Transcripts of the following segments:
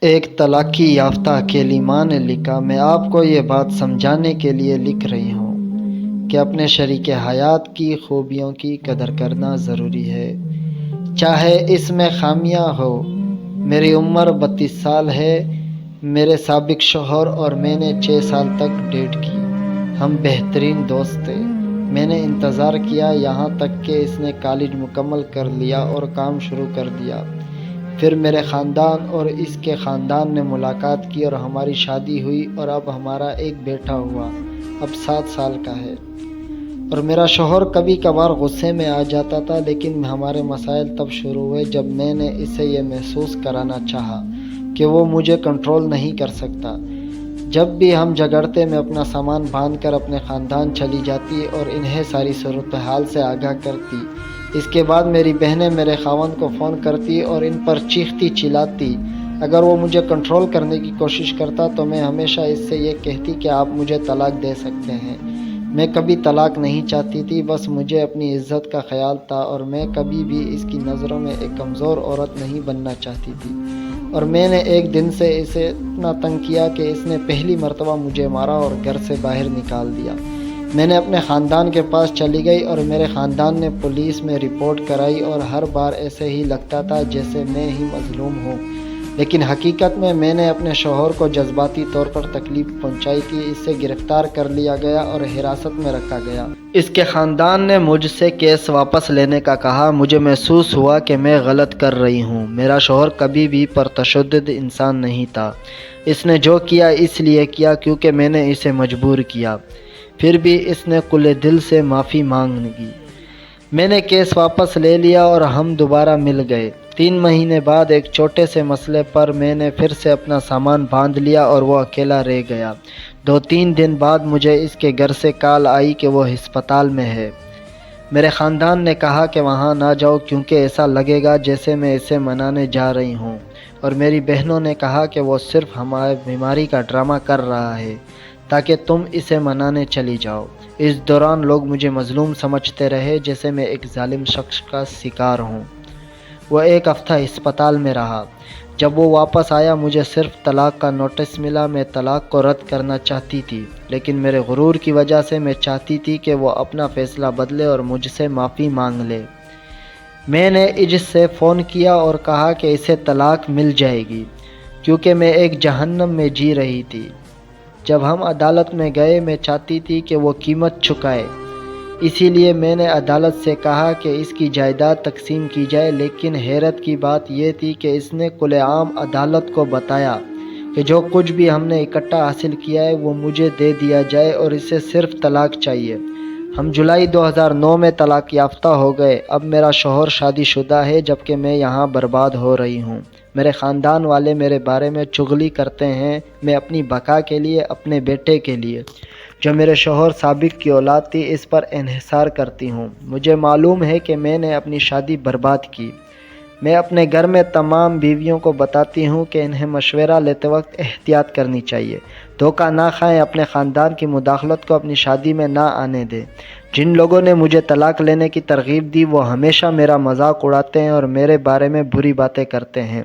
ایک تلاقی یافتہ اکیلی ماں نے لکھا، میں آپ کو یہ بات سمجھانے کے لیے لکھ رہی ہوں کہ اپنے شریک حیات کی خوبیوں کی قدر کرنا ضروری ہے، چاہے اس میں خامیاں ہو۔ میری عمر 32 سال ہے۔ میرے سابق شوہر اور میں نے 6 سال تک ڈیٹ کی۔ ہم بہترین دوست تھے۔ میں نے انتظار کیا یہاں تک کہ اس نے کالج مکمل کر لیا اور کام شروع کر دیا۔ پھر میرے خاندان اور اس کے خاندان نے ملاقات کی اور ہماری شادی ہوئی اور اب ہمارا ایک بیٹا ہوا، اب 7 سال کا ہے۔ اور میرا شوہر کبھی کبھار غصے میں آ جاتا تھا، لیکن ہمارے مسائل تب شروع ہوئے جب میں نے اسے یہ محسوس کرانا چاہا کہ وہ مجھے کنٹرول نہیں کر سکتا۔ جب بھی ہم جھگڑتے میں اپنا سامان باندھ کر اپنے خاندان چلی جاتی اور انہیں ساری صورتحال سے آگاہ کرتی۔ اس کے بعد میری بہنیں میرے خاوند کو فون کرتی اور ان پر چیختی چلاتی۔ اگر وہ مجھے کنٹرول کرنے کی کوشش کرتا تو میں ہمیشہ اس سے یہ کہتی کہ آپ مجھے طلاق دے سکتے ہیں۔ میں کبھی طلاق نہیں چاہتی تھی، بس مجھے اپنی عزت کا خیال تھا اور میں کبھی بھی اس کی نظروں میں ایک کمزور عورت نہیں بننا چاہتی تھی۔ اور میں نے ایک دن سے اسے اتنا تنگ کیا کہ اس نے پہلی مرتبہ مجھے مارا اور گھر سے باہر نکال دیا۔ میں نے اپنے خاندان کے پاس چلی گئی اور میرے خاندان نے پولیس میں رپورٹ کرائی اور ہر بار ایسے ہی لگتا تھا جیسے میں ہی مظلوم ہوں، لیکن حقیقت میں نے اپنے شوہر کو جذباتی طور پر تکلیف پہنچائی تھی۔ اسے گرفتار کر لیا گیا اور حراست میں رکھا گیا۔ اس کے خاندان نے مجھ سے کیس واپس لینے کا کہا۔ مجھے محسوس ہوا کہ میں غلط کر رہی ہوں۔ میرا شوہر کبھی بھی پرتشدد انسان نہیں تھا۔ اس نے جو کیا اس لیے کیا کیونکہ میں نے اسے مجبور کیا۔ پھر بھی اس نے کھلے دل سے معافی مانگی۔ میں نے کیس واپس لے لیا اور ہم دوبارہ مل گئے۔ 3 مہینے بعد ایک چھوٹے سے مسئلے پر میں نے پھر سے اپنا سامان باندھ لیا اور وہ اکیلا رہ گیا۔ 2-3 دن بعد مجھے اس کے گھر سے کال آئی کہ وہ ہسپتال میں ہے۔ میرے خاندان نے کہا کہ وہاں نہ جاؤ کیونکہ ایسا لگے گا جیسے میں اسے منانے جا رہی ہوں، اور میری بہنوں نے کہا کہ وہ صرف ہماری بیماری کا ڈرامہ کر رہا ہے تاکہ تم اسے منانے چلی جاؤ۔ اس دوران لوگ مجھے مظلوم سمجھتے رہے، جیسے میں ایک ظالم شخص کا شکار ہوں۔ وہ 1 ہفتہ ہسپتال میں رہا۔ جب وہ واپس آیا مجھے صرف طلاق کا نوٹس ملا۔ میں طلاق کو رد کرنا چاہتی تھی، لیکن میرے غرور کی وجہ سے میں چاہتی تھی کہ وہ اپنا فیصلہ بدلے اور مجھ سے معافی مانگ لے۔ میں نے عجز سے فون کیا اور کہا کہ اسے طلاق مل جائے گی کیونکہ میں ایک جہنم میں جی رہی تھی۔ جب ہم عدالت میں گئے میں چاہتی تھی کہ وہ قیمت چکائے، اسی لیے میں نے عدالت سے کہا کہ اس کی جائیداد تقسیم کی جائے، لیکن حیرت کی بات یہ تھی کہ اس نے کھلے عام عدالت کو بتایا کہ جو کچھ بھی ہم نے اکٹھا حاصل کیا ہے وہ مجھے دے دیا جائے اور اسے صرف طلاق چاہیے۔ ہم جولائی 2009 میں طلاق یافتہ ہو گئے۔ اب میرا شوہر شادی شدہ ہے جبکہ میں یہاں برباد ہو رہی ہوں۔ میرے خاندان والے میرے بارے میں چغلی کرتے ہیں، میں اپنی بقا کے لیے، اپنے بیٹے کے لیے جو میرے شوہر سابق کی اولاد تھی، اس پر انحصار کرتی ہوں۔ مجھے معلوم ہے کہ میں نے اپنی شادی برباد کی۔ میں اپنے گھر میں تمام بیویوں کو بتاتی ہوں کہ انہیں مشورہ لیتے وقت احتیاط کرنی چاہیے، دھوکہ نہ کھائیں، اپنے خاندان کی مداخلت کو اپنی شادی میں نہ آنے دیں۔ جن لوگوں نے مجھے طلاق لینے کی ترغیب دی وہ ہمیشہ میرا مذاق اڑاتے ہیں اور میرے بارے میں بری باتیں کرتے ہیں۔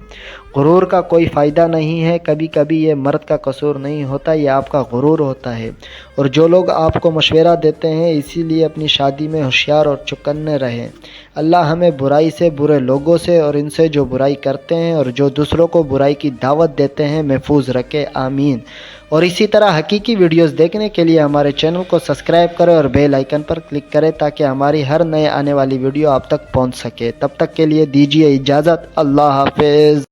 غرور کا کوئی فائدہ نہیں ہے، کبھی کبھی یہ مرد کا قصور نہیں ہوتا، یہ آپ کا غرور ہوتا ہے۔ اور جو لوگ آپ کو مشورہ دیتے ہیں، اسی لیے اپنی شادی میں ہوشیار اور چوکنے رہیں۔ اللہ ہمیں برائی سے، برے لوگوں سے اور ان سے جو برائی کرتے ہیں اور جو دوسروں کو برائی کی دعوت دیتے ہیں محفوظ رکھے، آمین۔ اور اسی طرح حقیقی ویڈیوز دیکھنے کے لیے ہمارے چینل کو سبسکرائب کریں اور بیل آئیکن پر کلک کریں تاکہ ہماری ہر نئے آنے والی ویڈیو آپ تک پہنچ سکے۔ تب تک کے لیے دیجیے اجازت۔ اللہ حافظ۔